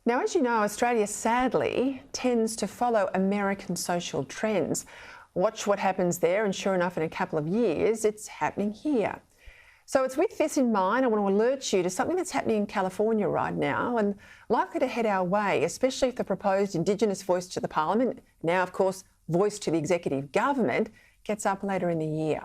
Now, as you know, Australia sadly tends to follow American social trends. Watch what happens there, and sure enough, in a couple of years, it's happening here. So it's with this in mind, I want to alert you to something that's happening in California right now and likely to head our way, especially if the proposed Indigenous voice to the Parliament, now of course voice to the executive government, gets up later in the year.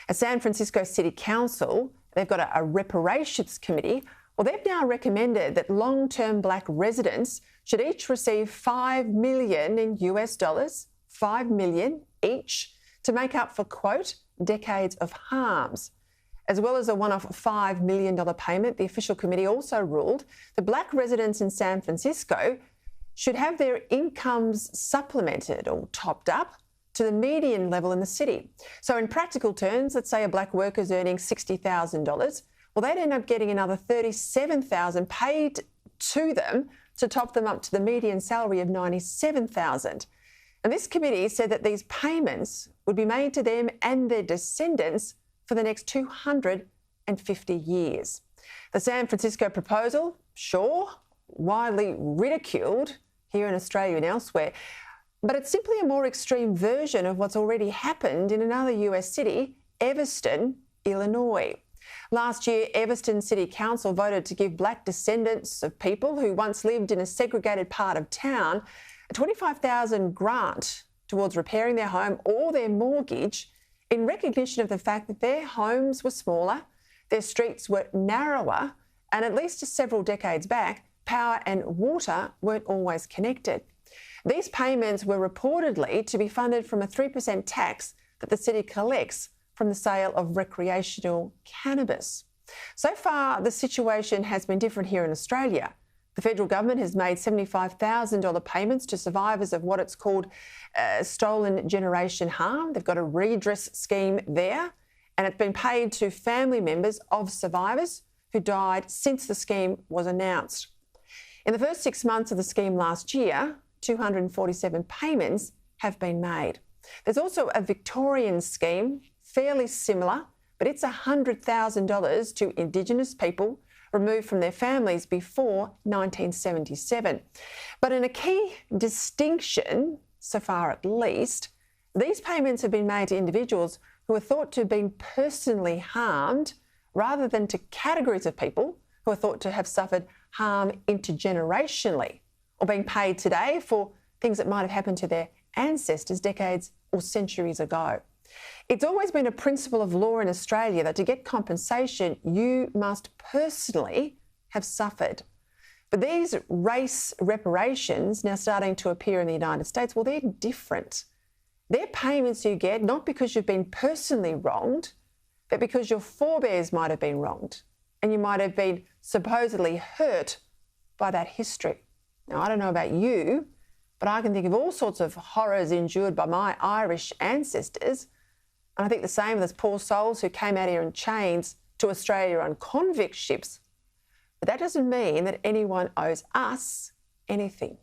At San Francisco City Council, they've got a reparations committee. Well, they've now recommended that long-term black residents should each receive $5 million in US dollars, $5 million each, to make up for, quote, decades of harms. As well as a one-off $5 million payment, the official committee also ruled that black residents in San Francisco should have their incomes supplemented or topped up to the median level in the city. So in practical terms, let's say a black worker's earning $60,000, well, they'd end up getting another $37,000 paid to them to top them up to the median salary of $97,000. And this committee said that these payments would be made to them and their descendants for the next 250 years. The San Francisco proposal, sure, widely ridiculed here in Australia and elsewhere, but it's simply a more extreme version of what's already happened in another US city, Evanston, Illinois. Last year, Evanston City Council voted to give black descendants of people who once lived in a segregated part of town a $25,000 grant towards repairing their home or their mortgage in recognition of the fact that their homes were smaller, their streets were narrower, and at least several decades back, power and water weren't always connected. These payments were reportedly to be funded from a 3% tax that the city collects from the sale of recreational cannabis. So far, the situation has been different here in Australia. The federal government has made $75,000 payments to survivors of what it's called stolen generation harm. They've got a redress scheme there, and it's been paid to family members of survivors who died since the scheme was announced. In the first 6 months of the scheme last year, 247 payments have been made. There's also a Victorian scheme, fairly similar, but it's $100,000 to Indigenous people removed from their families before 1977. But in a key distinction, so far at least, these payments have been made to individuals who are thought to have been personally harmed rather than to categories of people who are thought to have suffered harm intergenerationally or being paid today for things that might have happened to their ancestors decades or centuries ago. It's always been a principle of law in Australia that to get compensation, you must personally have suffered. But these race reparations now starting to appear in the United States, well, they're different. They're payments you get not because you've been personally wronged, but because your forebears might have been wronged and you might have been supposedly hurt by that history. Now, I don't know about you, but I can think of all sorts of horrors endured by my Irish ancestors. And I think the same of those poor souls who came out here in chains to Australia on convict ships. But that doesn't mean that anyone owes us anything.